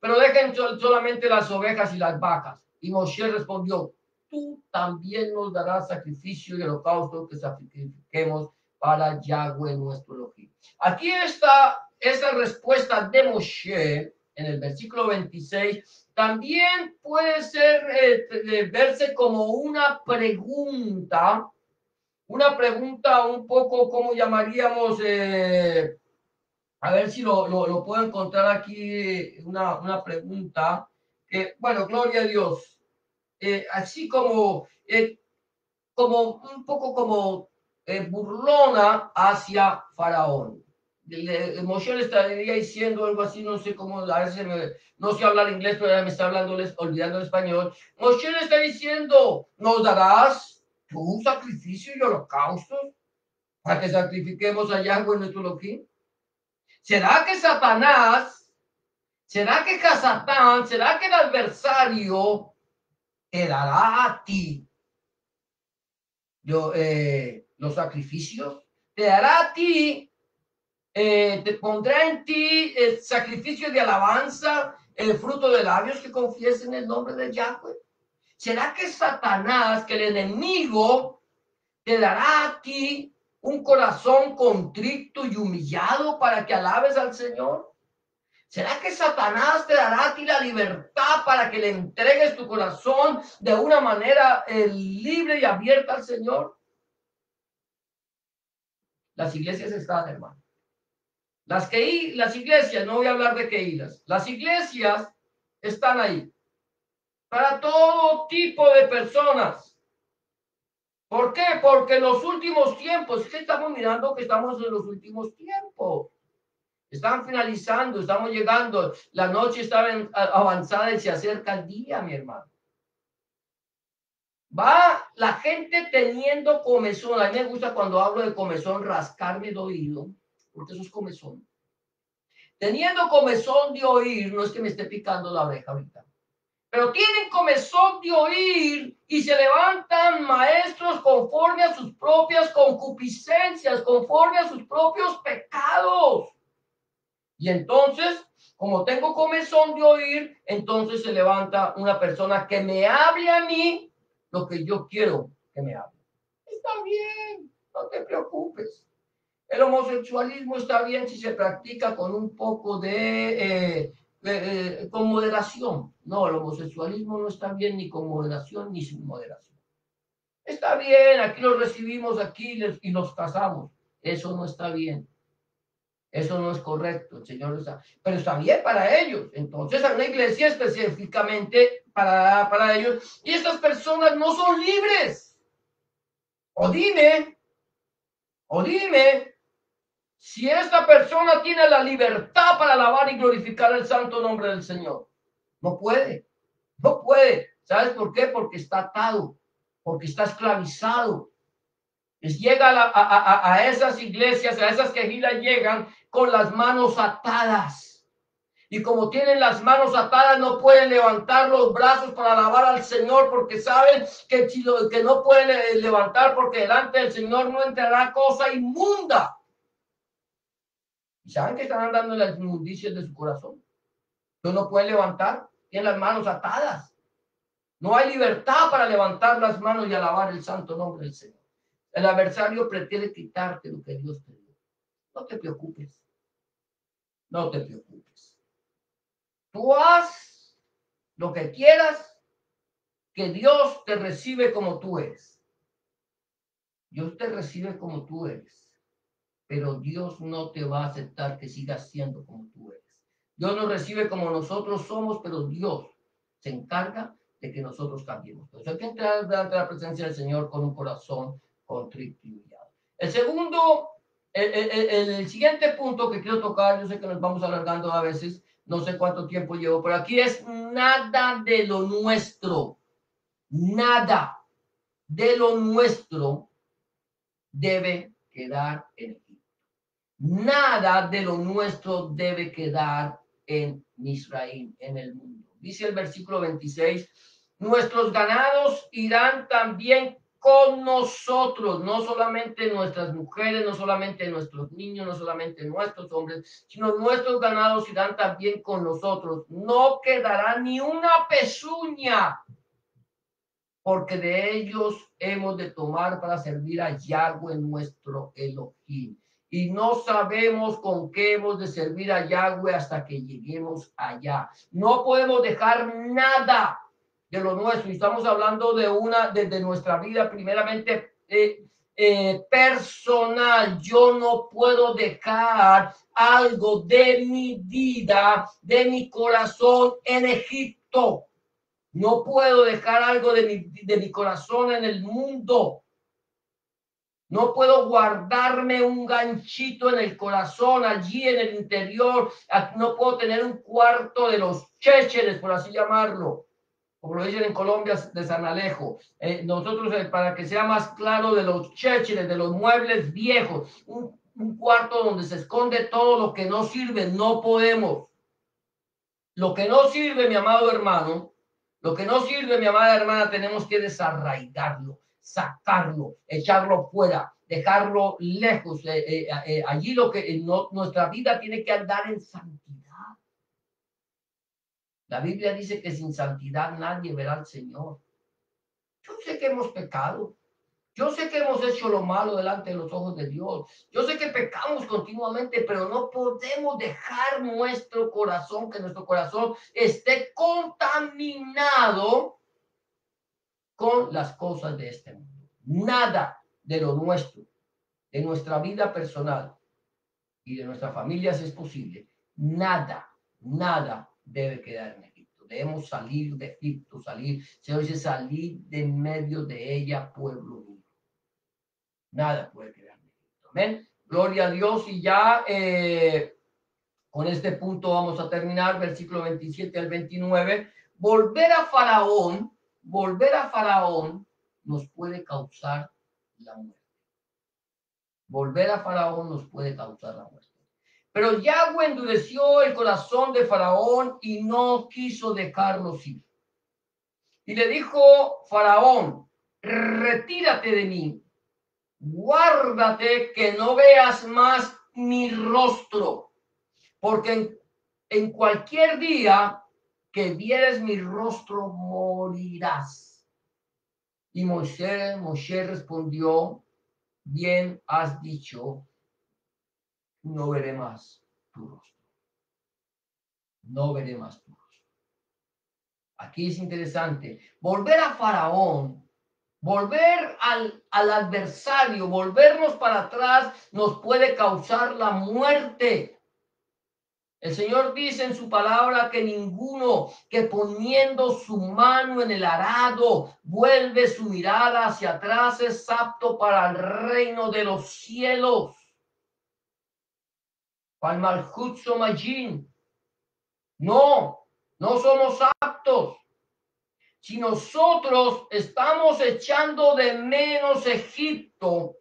pero dejen solamente las ovejas y las vacas. Y Moshe respondió: tú también nos darás sacrificio y holocausto que sacrifiquemos para Yahweh nuestro Elohim. Aquí está esa respuesta de Moshe en el versículo 26. También puede ser verse como una pregunta un poco, ¿cómo llamaríamos? A ver si lo puedo encontrar aquí, una pregunta que, bueno, gloria a Dios, así como un poco como burlona hacia Faraón. Moshe le estaría diciendo algo así, no sé cómo, a veces no sé hablar inglés, pero ya me está hablando, olvidando el español. Moshe le está diciendo: ¿nos darás tu sacrificio y holocaustos para que sacrifiquemos a Yahweh nuestro Elohim? ¿Será que será que el adversario te dará a ti los sacrificios? ¿Te dará a ti, te pondrá en ti el sacrificio de alabanza, el fruto de labios que confiesen el nombre de Yahweh? ¿Será que Satanás, que el enemigo, te dará a ti un corazón contrito y humillado para que alabes al Señor? ¿Será que Satanás te dará a ti la libertad para que le entregues tu corazón de una manera libre y abierta al Señor? Las iglesias están, hermano. Las iglesias, no voy a hablar de que irlas, las iglesias están ahí para todo tipo de personas. ¿Por qué? Porque en los últimos tiempos, ¿qué estamos mirando? Que estamos en los últimos tiempos. Están finalizando, estamos llegando, la noche está avanzada y se acerca el día, mi hermano. Va la gente teniendo comezón. A mí me gusta cuando hablo de comezón rascarme el oído, porque eso es comezón. Teniendo comezón de oír, no es que me esté picando la oreja ahorita, pero tienen comezón de oír y se levantan maestros conforme a sus propias concupiscencias, conforme a sus propios pecados. Y entonces, como tengo comezón de oír, entonces se levanta una persona que me hable a mí lo que yo quiero que me hable. Está bien, no te preocupes. El homosexualismo está bien si se practica con un poco con moderación. No, el homosexualismo no está bien ni con moderación ni sin moderación. Está bien, aquí los recibimos aquí y los casamos. Eso no está bien. Eso no es correcto, el Señor está, pero está bien para ellos. Entonces hay una iglesia específicamente para ellos y estas personas no son libres. O dime, o dime, si esta persona tiene la libertad para alabar y glorificar el santo nombre del Señor. No puede, no puede. ¿Sabes por qué? Porque está atado, porque está esclavizado. Llega a esas iglesias, a esas quejilas llegan con las manos atadas. Y como tienen las manos atadas, no pueden levantar los brazos para alabar al Señor porque saben que no pueden levantar porque delante del Señor no entrará cosa inmunda. Y saben que están andando en las inmundicias de su corazón. No pueden levantar, tienen las manos atadas. No hay libertad para levantar las manos y alabar el santo nombre del Señor. El adversario pretende quitarte lo que Dios te dio. No te preocupes. No te preocupes. Tú haz lo que quieras, que Dios te recibe como tú eres. Dios te recibe como tú eres, pero Dios no te va a aceptar que sigas siendo como tú eres. Dios nos recibe como nosotros somos, pero Dios se encarga de que nosotros cambiemos. Entonces hay que entrar delante de la presencia del Señor con un corazón contrito y humillado. El segundo, el siguiente punto que quiero tocar, yo sé que nos vamos alargando a veces, no sé cuánto tiempo llevo, pero aquí es nada de lo nuestro, nada de lo nuestro debe quedar en Egipto. Nada de lo nuestro debe quedar en Misraim, en el mundo. Dice el versículo 26, nuestros ganados irán también con nosotros, no solamente nuestras mujeres, no solamente nuestros niños, no solamente nuestros hombres, sino nuestros ganados irán también con nosotros. No quedará ni una pezuña, porque de ellos hemos de tomar para servir a Yahweh nuestro Elohim. Y no sabemos con qué hemos de servir a Yahweh hasta que lleguemos allá. No podemos dejar nada de lo nuestro. Y estamos hablando de nuestra vida primeramente personal. Yo no puedo dejar algo de mi vida, de mi corazón en Egipto. No puedo dejar algo de mi corazón en el mundo. No puedo guardarme un ganchito en el corazón, allí en el interior. No puedo tener un cuarto de los chécheres, por así llamarlo, como lo dicen en Colombia, de San Alejo. Nosotros, para que sea más claro, de los chécheres, de los muebles viejos, un cuarto donde se esconde todo lo que no sirve. No podemos. Lo que no sirve, mi amado hermano, lo que no sirve, mi amada hermana, tenemos que desarraigarlo, sacarlo, echarlo fuera, dejarlo lejos. Allí nuestra vida tiene que andar en santidad. La Biblia dice que sin santidad nadie verá al Señor. Yo sé que hemos pecado. Yo sé que hemos hecho lo malo delante de los ojos de Dios. Yo sé que pecamos continuamente, pero no podemos dejar que nuestro corazón esté contaminado con las cosas de este mundo. Nada de lo nuestro, de nuestra vida personal y de nuestra familia, si es posible, nada debe quedar en Egipto. Debemos salir de Egipto, se dice salir de en medio de ella, pueblo mío. Nada puede quedar en Egipto. Amén. Gloria a Dios. Y ya con este punto vamos a terminar, versículo 27 al 29. Volver a Faraón nos puede causar la muerte. Volver a Faraón nos puede causar la muerte. Pero Yahweh endureció el corazón de Faraón y no quiso dejarlos ir. Y le dijo Faraón, retírate de mí, guárdate que no veas más mi rostro, porque en cualquier día que vieres mi rostro morirás. Y Moshe respondió, bien has dicho, no veré más tu rostro. No veré más tu rostro. Aquí es interesante. Volver a Faraón, volver al adversario, volvernos para atrás nos puede causar la muerte. El Señor dice en su palabra que ninguno que poniendo su mano en el arado vuelve su mirada hacia atrás es apto para el reino de los cielos. No, no somos aptos. Si nosotros estamos echando de menos Egipto,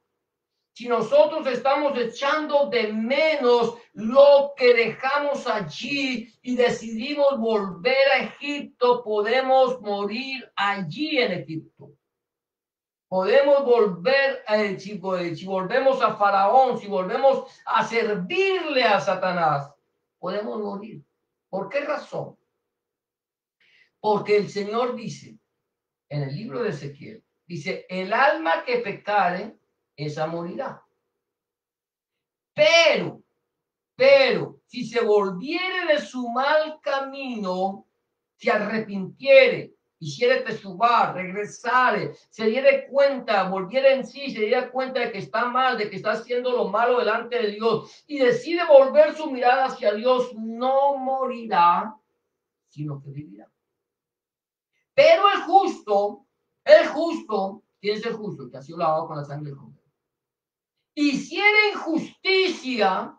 si nosotros estamos echando de menos lo que dejamos allí y decidimos volver a Egipto, podemos morir allí en Egipto. Podemos volver, si volvemos a Faraón, si volvemos a servirle a Satanás, podemos morir. ¿Por qué razón? Porque el Señor dice en el libro de Ezequiel, dice, el alma que pecare, esa morirá. Pero, si se volviere de su mal camino, se arrepintiere, hiciere teshuva, regresare, se diere cuenta, volviera en sí, se diera cuenta de que está mal, de que está haciendo lo malo delante de Dios y decide volver su mirada hacia Dios, no morirá, sino que vivirá. Pero el justo, ¿quién es el justo? Que ha sido lavado con la sangre del Cordero. Hiciera injusticia,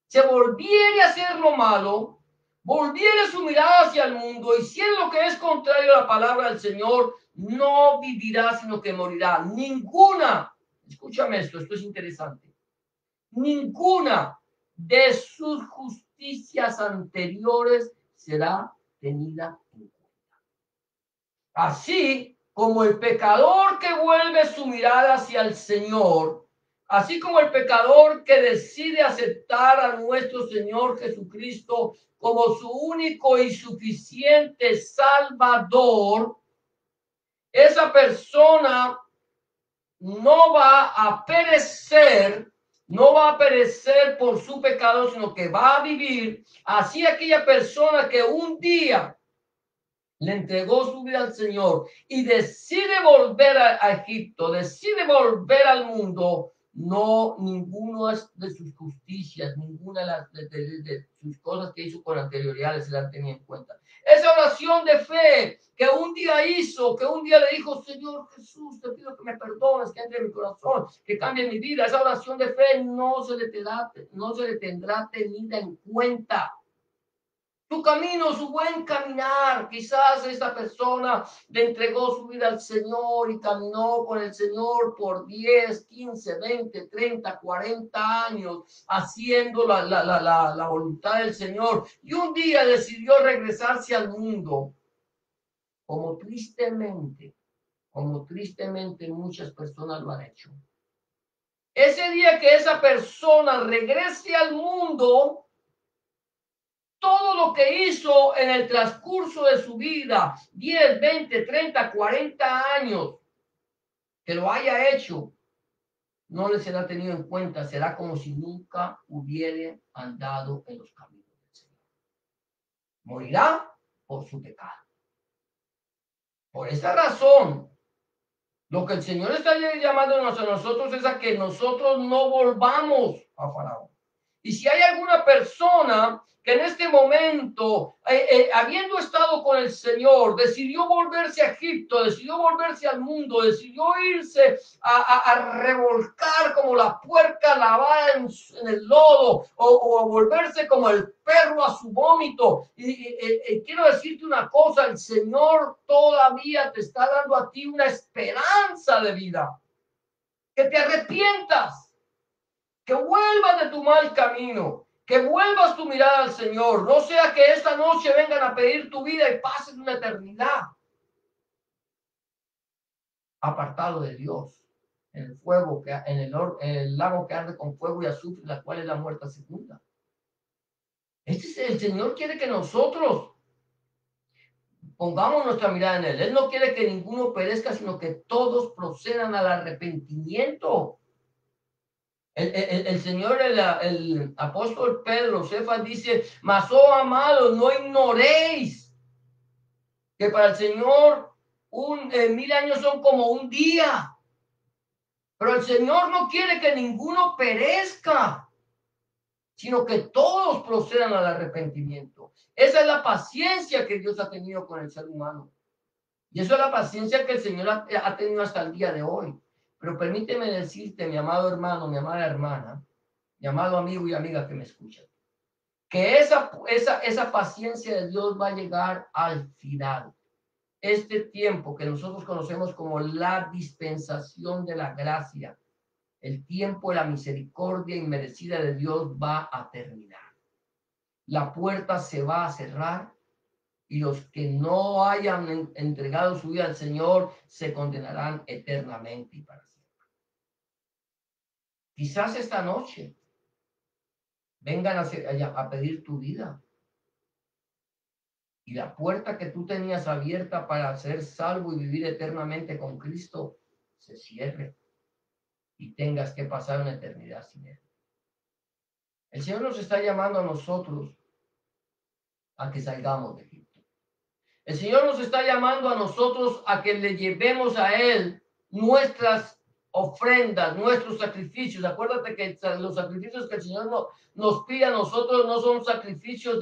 se volviera a hacer lo malo, volviera su mirada hacia el mundo, hiciera lo que es contrario a la palabra del Señor, no vivirá, sino que morirá. Ninguna, escúchame esto es interesante, ninguna de sus justicias anteriores será tenida en cuenta. Así como el pecador que vuelve su mirada hacia el Señor, así como el pecador que decide aceptar a nuestro Señor Jesucristo como su único y suficiente Salvador, esa persona no va a perecer, no va a perecer por su pecado, sino que va a vivir. Así aquella persona que un día le entregó su vida al Señor y decide volver a Egipto, decide volver al mundo, no ninguna de sus justicias, ninguna de sus cosas que hizo con anterioridad se la tenía en cuenta. Esa oración de fe que un día hizo, que un día le dijo, Señor Jesús, te pido que me perdones, que entre en mi corazón, que cambie mi vida. Esa oración de fe no se le tendrá tenida en cuenta. Su camino, su buen caminar. Quizás esta persona le entregó su vida al Señor y caminó con el Señor por 10, 15, 20, 30, 40 años haciendo la voluntad del Señor. Y un día decidió regresarse al mundo, como tristemente muchas personas lo han hecho. Ese día que esa persona regrese al mundo, todo lo que hizo en el transcurso de su vida, 10, 20, 30, 40 años, que lo haya hecho, no le será tenido en cuenta, será como si nunca hubiera andado en los caminos del Señor. Morirá por su pecado. Por esta razón, lo que el Señor está llamándonos a nosotros es a que nosotros no volvamos a Faraón. Y si hay alguna persona que en este momento, habiendo estado con el Señor, decidió volverse a Egipto, decidió volverse al mundo, decidió irse a revolcar como la puerca lavada en el lodo, o a volverse como el perro a su vómito. Y quiero decirte una cosa, el Señor todavía te está dando a ti una esperanza de vida. Que te arrepientas, que vuelvas de tu mal camino, que vuelvas tu mirada al Señor. No sea que esta noche vengan a pedir tu vida y pases una eternidad apartado de Dios, en el fuego, en el lago que arde con fuego y azufre, la cual es la muerte segunda. El Señor quiere que nosotros pongamos nuestra mirada en Él. Él no quiere que ninguno perezca, sino que todos procedan al arrepentimiento. El Señor, el apóstol Pedro, Cefas dice, mas oh amados, no ignoréis que para el Señor 1000 años son como un día. Pero el Señor no quiere que ninguno perezca, sino que todos procedan al arrepentimiento. Esa es la paciencia que Dios ha tenido con el ser humano. Y eso es la paciencia que el Señor ha tenido hasta el día de hoy. Pero permíteme decirte, mi amado hermano, mi amada hermana, mi amado amigo y amiga que me escuchan, que esa paciencia de Dios va a llegar al final. Este tiempo que nosotros conocemos como la dispensación de la gracia, el tiempo de la misericordia inmerecida de Dios va a terminar. La puerta se va a cerrar y los que no hayan entregado su vida al Señor se condenarán eternamente y para siempre. Quizás esta noche vengan a pedir tu vida y la puerta que tú tenías abierta para ser salvo y vivir eternamente con Cristo se cierre y tengas que pasar una eternidad sin Él. El Señor nos está llamando a nosotros a que salgamos de Egipto. El Señor nos está llamando a nosotros a que le llevemos a Él nuestras ofrendas, nuestros sacrificios. Acuérdate que los sacrificios que el Señor nos pide a nosotros no son sacrificios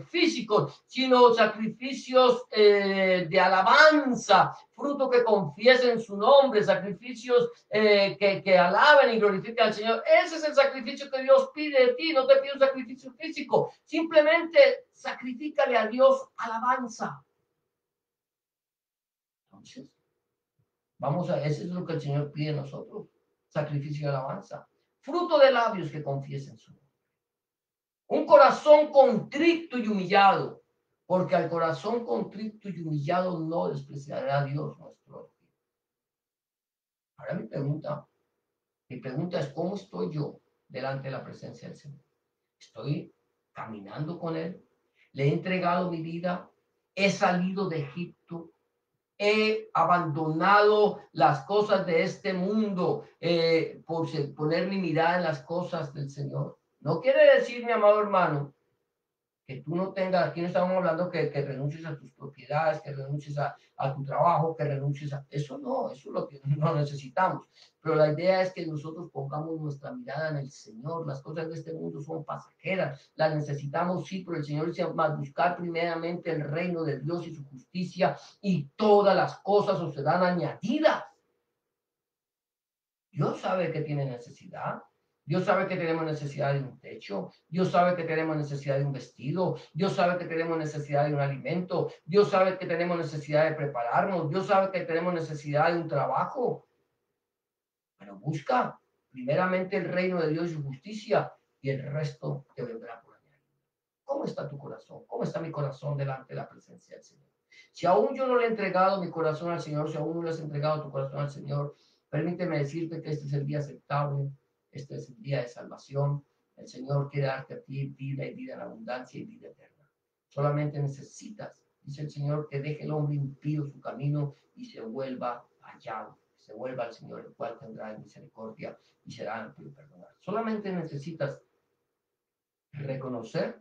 físicos, sino sacrificios de alabanza, fruto que confiesen su nombre, sacrificios que alaben y glorifiquen al Señor. Ese es el sacrificio que Dios pide de ti. No te pide un sacrificio físico, simplemente sacrifícale a Dios alabanza. Entonces, eso es lo que el Señor pide de nosotros, sacrificio de alabanza, fruto de labios que confiesen su nombre. Un corazón contrito y humillado, porque al corazón contrito y humillado no despreciará a Dios nuestro Dios. Ahora mi pregunta es, ¿cómo estoy yo delante de la presencia del Señor? ¿Estoy caminando con Él? ¿Le he entregado mi vida? ¿He salido de Egipto? ¿He abandonado las cosas de este mundo por poner mi mirada en las cosas del Señor? No quiere decir, mi amado hermano, que tú no tengas, aquí no estamos hablando que renuncies a tus propiedades, que renuncies a tu trabajo, que renuncies a... Eso no, eso es lo que no necesitamos. Pero la idea es que nosotros pongamos nuestra mirada en el Señor. Las cosas de este mundo son pasajeras, las necesitamos, sí, pero el Señor dice, más buscar primeramente el reino de Dios y su justicia y todas las cosas os serán añadidas. Dios sabe que tiene necesidad. Dios sabe que tenemos necesidad de un techo. Dios sabe que tenemos necesidad de un vestido. Dios sabe que tenemos necesidad de un alimento. Dios sabe que tenemos necesidad de prepararnos. Dios sabe que tenemos necesidad de un trabajo. Pero busca primeramente el reino de Dios y su justicia y el resto te vendrá por añadir. ¿Cómo está tu corazón? ¿Cómo está mi corazón delante de la presencia del Señor? Si aún yo no le he entregado mi corazón al Señor, si aún no le has entregado tu corazón al Señor, permíteme decirte que este es el día aceptable, este es el día de salvación. El Señor quiere darte a ti vida y vida en abundancia y vida eterna. Solamente necesitas, dice el Señor, que deje el hombre impío su camino y se vuelva allá, se vuelva al Señor, el cual tendrá misericordia y será amplio y perdonar. Solamente necesitas reconocer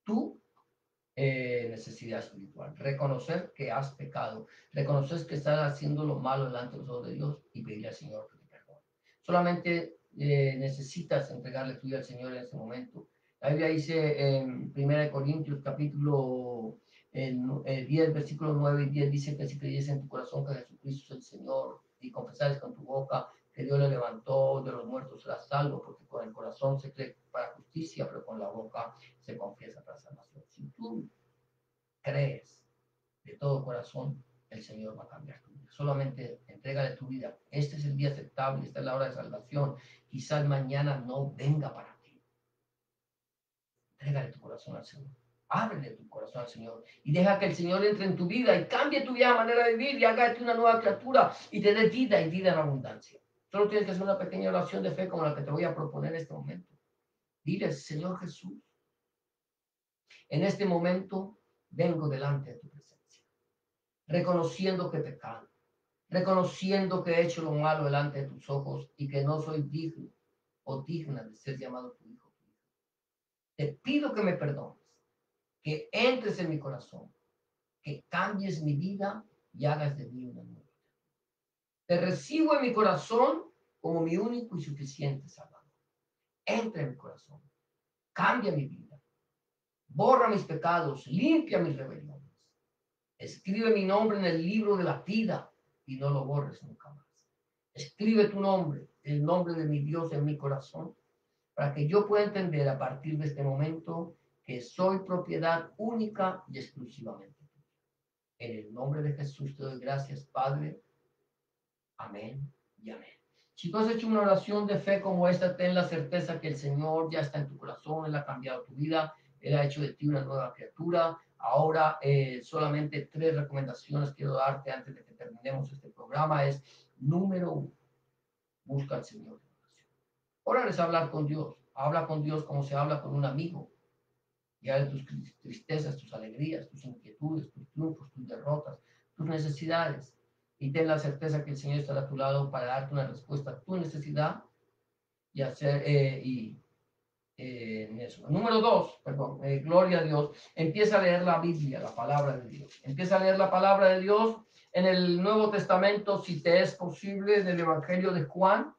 tu necesidad espiritual, reconocer que has pecado, reconocer que estás haciendo lo malo delante de los ojos de Dios y pedirle al Señor que te perdone. Solamente necesitas entregarle tu vida al Señor en ese momento. La Biblia dice en 1 Corintios capítulo 10, versículos 9 y 10, dice que si creyes en tu corazón que Jesucristo es el Señor y confesares con tu boca que Dios le levantó de los muertos, serás salvo, porque con el corazón se cree para justicia, pero con la boca se confiesa para salvación. Si tú crees de todo corazón, el Señor va a cambiar tu vida. Solamente entrégale tu vida. Este es el día aceptable, esta es la hora de salvación. Quizás mañana no venga para ti. Entrégale tu corazón al Señor. Ábrele tu corazón al Señor y deja que el Señor entre en tu vida y cambie tu vida, manera de vivir y hágate una nueva criatura y te dé vida y vida en abundancia. Solo tienes que hacer una pequeña oración de fe como la que te voy a proponer en este momento. Dile, Señor Jesús, en este momento vengo delante de tu presencia, reconociendo que he pecado, reconociendo que he hecho lo malo delante de tus ojos y que no soy digno o digna de ser llamado tu hijo. Te pido que me perdones, que entres en mi corazón, que cambies mi vida y hagas de mí una nueva. Te recibo en mi corazón como mi único y suficiente Salvador. Entra en mi corazón, cambia mi vida, borra mis pecados, limpia mis rebeliones. Escribe mi nombre en el libro de la vida y no lo borres nunca más. Escribe tu nombre, el nombre de mi Dios en mi corazón, para que yo pueda entender a partir de este momento que soy propiedad única y exclusivamente tuya. En el nombre de Jesús te doy gracias, Padre. Amén y amén. Si tú has hecho una oración de fe como esta, ten la certeza que el Señor ya está en tu corazón, Él ha cambiado tu vida, Él ha hecho de ti una nueva criatura. Ahora, solamente 3 recomendaciones quiero darte antes de que terminemos este programa. Es, número 1, busca al Señor en oración. Orar es hablar con Dios. Habla con Dios como se habla con un amigo. y hable tus tristezas, tus alegrías, tus inquietudes, tus triunfos, tus derrotas, tus necesidades. Y ten la certeza que el Señor estará a tu lado para darte una respuesta a tu necesidad y hacer en eso. Número 2, perdón, gloria a Dios. Empieza a leer la Biblia, la palabra de Dios. Empieza a leer la palabra de Dios en el Nuevo Testamento, si te es posible, en el Evangelio de Juan.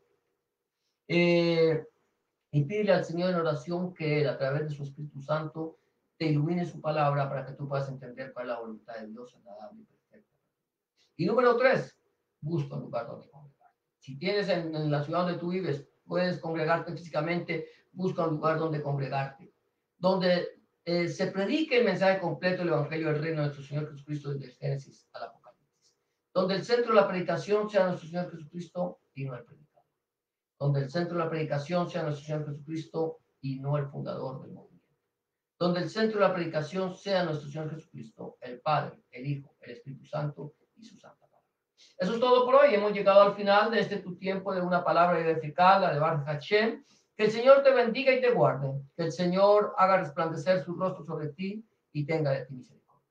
Y pídele al Señor en oración que Él, a través de su Espíritu Santo, te ilumine su palabra para que tú puedas entender cuál es la voluntad de Dios agradable y perfecta. Y número 3, busca un lugar donde congregar. Si tienes en la ciudad donde tú vives, puedes congregarte físicamente, busca un lugar donde congregarte, donde se predique el mensaje completo del Evangelio del Reino de nuestro Señor Jesucristo desde el Génesis al Apocalipsis. Donde el centro de la predicación sea nuestro Señor Jesucristo y no el predicador. Donde el centro de la predicación sea nuestro Señor Jesucristo y no el fundador del movimiento. Donde el centro de la predicación sea nuestro Señor Jesucristo, el Padre, el Hijo, el Espíritu Santo y su Santa Palabra. Eso es todo por hoy. Hemos llegado al final de este tu tiempo de una palabra edificada, la de Baruch Hashem. Que el Señor te bendiga y te guarde. Que el Señor haga resplandecer su rostro sobre ti y tenga de ti misericordia.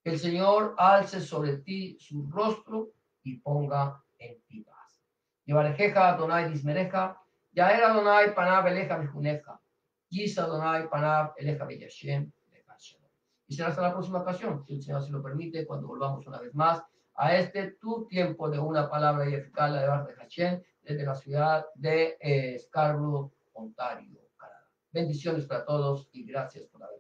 Que el Señor alce sobre ti su rostro y ponga en ti paz. Yevarejeja Adonai dismereja, Yaer Adonai panav eleja mejuneja, Yis Adonai panav eleja beyashem. Y será hasta la próxima ocasión, si el Señor se lo permite, cuando volvamos una vez más a este tu tiempo de una palabra y eficaz, la de Baruch Hashem, desde la ciudad de Scarborough, Ontario, Canadá. Bendiciones para todos y gracias por haber